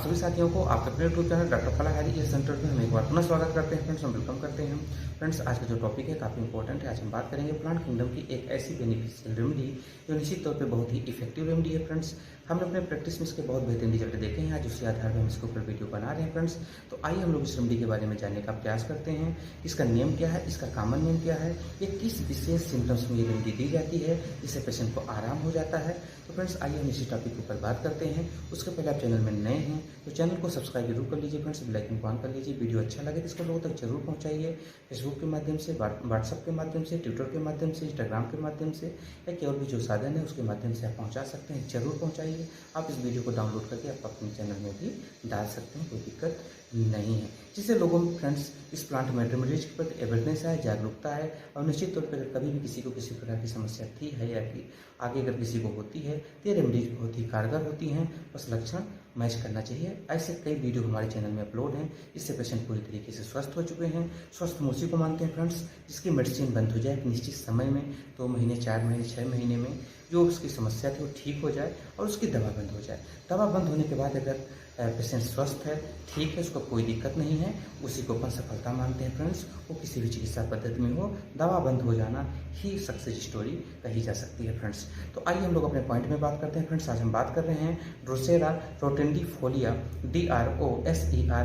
सभी साथियों को आपके अपने YouTube channel doctor Falahari health centre में हम एक बार पुनः स्वागत करते हैं फ्रेंड्स, हम वेलकम करते हैं। फ्रेंड्स, आज का जो टॉपिक है काफ़ी इंपॉर्टेंट है। आज हम बात करेंगे प्लांट किंगडम की एक ऐसी बेनिफिशियल रेमेडी जो निश्चित तौर पे बहुत ही इफेक्टिव रेमेडी है। फ्रेंड्स, हमने अपने प्रैक्टिस में इसके बहुत बेहतरीन रिजल्ट देखे हैं। आज उसी आधार पर हम इसके ऊपर वीडियो बना रहे हैं। फ्रेंड्स, तो आइए हम लोग इस रेमेडी के बारे में जानने का प्रयास करते हैं। इसका नेम क्या है, इसका कॉमन नेम क्या है, ये किस विशेष सिम्टम्स में ये रेमेडी दी जाती है जिससे पेशेंट को आराम हो जाता है। तो फ्रेंड्स, आइए हम इसी टॉपिक के ऊपर बात करते हैं। उसके पहले आप चैनल में नए हैं तो चैनल को सब्सक्राइब जरूर कर लीजिए फ्रेंड्स, बेल आइकन को ऑन कर लीजिए। वीडियो अच्छा लगे तो इसको लोगों तक जरूर पहुंचाइए। फेसबुक के माध्यम से, व्हाट्सएप के माध्यम से, ट्विटर के माध्यम से, इंस्टाग्राम के माध्यम से या केवल भी जो साधन है उसके माध्यम से आप पहुंचा सकते हैं, जरूर पहुंचाइए। आप इस वीडियो को डाउनलोड करके आप अपने चैनल में भी डाल सकते हैं, कोई दिक्कत नहीं है। जिससे लोगों में फ्रेंड्स इस प्लांट में रेमेडीज के प्रति अवेयरनेस है, जागरूकता है। और निश्चित तौर पर अगर कभी भी किसी को किसी प्रकार की समस्या थी है या कि आगे अगर किसी को होती है तो ये रेमेडीज बहुत ही कारगर होती हैं। बस लक्षण मैच करना चाहिए। ऐसे कई वीडियो हमारे चैनल में अपलोड हैं, इससे पेशेंट पूरी तरीके से स्वस्थ हो चुके हैं। स्वस्थ हम उसी को मानते हैं फ्रेंड्स जिसकी मेडिसिन बंद हो जाए एक निश्चित समय में, 2 महीने, 4 महीने, 6 महीने में जो उसकी समस्या थी वो ठीक हो जाए और उसकी दवा बंद हो जाए। दवा बंद होने के बाद अगर पेशेंट स्वस्थ है, ठीक है, उसको कोई दिक्कत नहीं है, उसी को अपन सफलता मानते हैं फ्रेंड्स। वो किसी भी चिकित्सा पद्धति में हो, दवा बंद हो जाना ही सक्सेस स्टोरी कही जा सकती है फ्रेंड्स। तो आइए हम लोग अपने पॉइंट में बात करते हैं फ्रेंड्स। आज हम बात कर रहे हैं ड्रोसेरा रोटेंडिफोलिया, DROSERA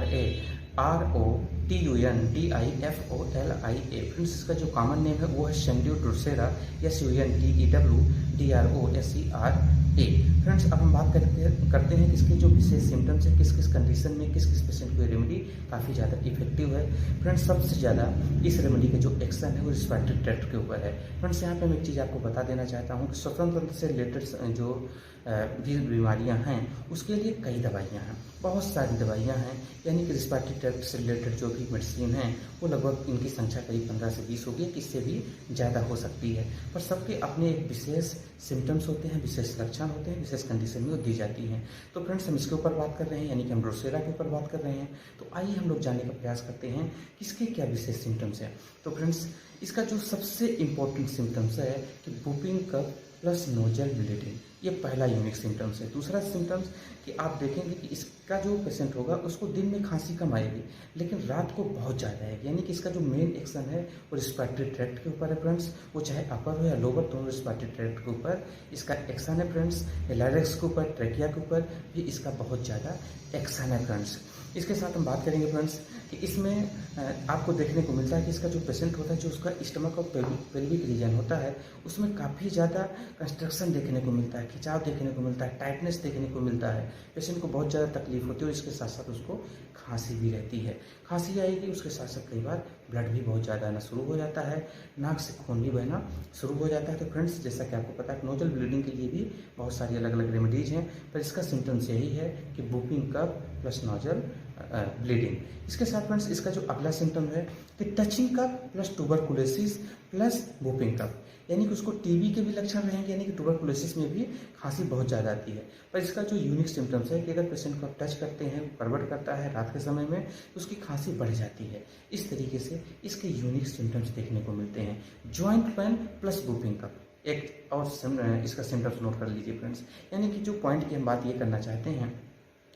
फ्रेंड्स। इसका जो कॉमन नेम है वो है सेंडियो ड्रोसेरा, SUNTEWDROSERA। फ्रेंड्स, अब हम बात करते हैं कि इसके जो विशेष सिम्टम्स है, किस किस कंडीशन में किस किस पेशेंट को ये रेमेडी काफ़ी ज़्यादा इफेक्टिव है। फ्रेंड्स, सबसे ज़्यादा इस रेमेडी का जो एक्शन है वो रिस्पिरेटरी ट्रैक्ट के ऊपर है। फ्रेंड्स, यहाँ पे मैं एक चीज़ आपको बता देना चाहता हूँ कि श्वसन तंत्र से रिलेटेड जो भी बीमारियाँ हैं उसके लिए कई दवाइयाँ हैं, बहुत सारी दवाइयाँ हैं। यानी कि रिस्पिरेटरी ट्रैक्ट से रिलेटेड जो भी मेडिसिन हैं वो लगभग इनकी संख्या करीब 15 से 20 होगी, किससे भी ज़्यादा हो सकती है। पर सबके अपने एक विशेष सिम्टम्स होते हैं, विशेष लक्षण होते हैं, विशेष कंडीशन में वो दी जाती हैं। तो फ्रेंड्स, हम इसके ऊपर बात कर रहे हैं, यानी कि हम ड्रोसेरा के ऊपर बात कर रहे हैं। तो आइए हम लोग जानने का प्रयास करते हैं कि इसके क्या विशेष सिम्टम्स हैं। तो फ्रेंड्स, इसका जो सबसे इम्पोर्टेंट सिम्टम्स है कि whooping cough plus nasal bleeding, ये पहला यूनिक सिम्टम्स है। दूसरा सिम्टम्स कि आप देखेंगे कि इसका जो पेशेंट होगा उसको दिन में खांसी कम आएगी लेकिन रात को बहुत ज़्यादा आएगी। यानी कि इसका जो मेन एक्शन है वो रिस्पिरेटरी ट्रैक्ट के ऊपर है फ्रेंड्स। वो चाहे अपर हो या लोअर, दोनों रिस्पिरेटरी ट्रैक्ट के ऊपर इसका एक्शन है फ्रेंड्स। लारिंक्स के ऊपर, ट्रैकिया के ऊपर भी इसका बहुत ज़्यादा एक्शन है फ्रेंड्स। इसके साथ हम बात करेंगे फ्रेंड्स कि इसमें आपको देखने को मिलता है कि इसका जो पेशेंट होता है, जो उसका स्टमक और पेल्विक रीजन होता है उसमें काफ़ी ज़्यादा कंस्ट्रक्शन देखने को मिलता है, खिंचाव देखने को मिलता है, टाइटनेस देखने को मिलता है। पेशेंट को बहुत ज़्यादा तकलीफ होती है और इसके साथ साथ उसको खांसी भी रहती है। खांसी आएगी, उसके साथ साथ कई बार ब्लड भी बहुत ज़्यादा आना शुरू हो जाता है, नाक से खून भी बहना शुरू हो जाता है। तो फ्रेंड्स, जैसा कि आपको पता है नोजल ब्लीडिंग के लिए भी बहुत सारी अलग अलग रेमेडीज हैं, पर इसका सिम्टम्स यही है कि whooping cough plus nasal bleeding. इसके साथ फ्रेंड्स इसका जो अगला सिम्टम है कि touching cough plus tuberculosis plus whooping cough, यानी कि उसको टीबी के भी लक्षण रहेंगे, यानी कि ट्यूबरकुलोसिस में भी खांसी बहुत ज़्यादा आती है। पर इसका जो यूनिक सिम्टम्स है कि अगर पेशेंट को आप टच करते हैं, परवर्ट करता है रात के समय में तो उसकी खांसी बढ़ जाती है। इस तरीके से इसके यूनिक सिम्टम्स देखने को मिलते हैं। Joint pain plus whooping cough, एक और इसका सिम्टम्स नोट कर लीजिए फ्रेंड्स। यानी कि जो पॉइंट की हम बात ये करना चाहते हैं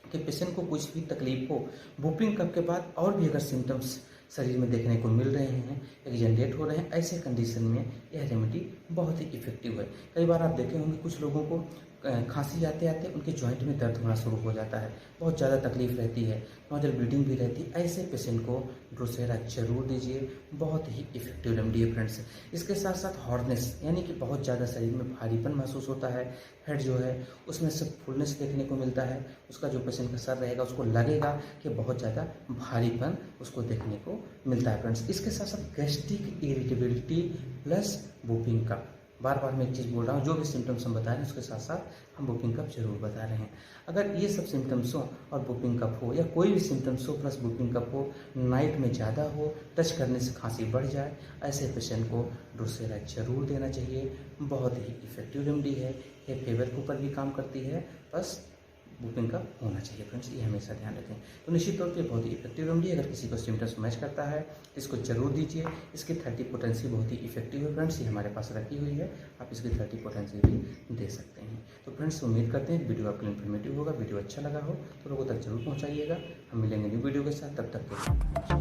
कि पेशेंट को कुछ भी तकलीफ हो, वूपिंग कफ के बाद और भी अगर सिम्टम्स शरीर में देखने को मिल रहे हैं या जनरेट हो रहे हैं, ऐसे कंडीशन में यह रेमेडी बहुत ही इफेक्टिव है। कई बार आप देखे होंगे कुछ लोगों को खांसी आते आते उनके जॉइंट में दर्द होना शुरू हो जाता है, बहुत ज़्यादा तकलीफ रहती है, नोजल ब्लीडिंग भी रहती है। ऐसे पेशेंट को ड्रोसेरा जरूर दीजिए, बहुत ही इफेक्टिव रेमेडी है फ्रेंड्स। इसके साथ साथ हॉर्डनेस, यानी कि बहुत ज़्यादा शरीर में भारीपन महसूस होता है, हेड जो है उसमें से फुलनेस देखने को मिलता है, उसका जो पेशेंट का सर रहेगा उसको लगेगा कि बहुत ज़्यादा भारीपन उसको देखने को मिलता है फ्रेंड्स। इसके साथ साथ gastric irritability plus whooping cough, बार बार मैं एक चीज़ बोल रहा हूँ, जो भी सिम्टम्स हम बता रहे हैं उसके साथ साथ हम वूपिंग कफ जरूर बता रहे हैं। अगर ये सब सिम्टम्स हो और वूपिंग कफ हो या कोई भी सिम्टम्स हो प्लस वूपिंग कफ हो, नाइट में ज़्यादा हो, टच करने से खांसी बढ़ जाए, ऐसे पेशेंट को ड्रोसेरा जरूर देना चाहिए। बहुत ही इफेक्टिव रेमेडी है, ये फीवर के ऊपर भी काम करती है, बस बुकिंग का होना चाहिए फ्रेंड्स, ये हमेशा ध्यान रखें। तो निश्चित तौर पे बहुत ही इफेक्टिव रेमेडी, अगर किसी को सिम्टम्स मैच करता है इसको जरूर दीजिए। इसकी 30 पोटेंसी बहुत ही इफेक्टिव है फ्रेंड्स, ये हमारे पास रखी हुई है, आप इसकी 30 पोटेंसी भी दे सकते हैं। तो फ्रेंड्स उम्मीद करते हैं वीडियो आपके लिए इन्फॉर्मेटिव होगा। वीडियो अच्छा लगा हो तो लोगों तक जरूर पहुँचाइएगा। हम मिलेंगे न्यू वीडियो के साथ, तब तक के लिए।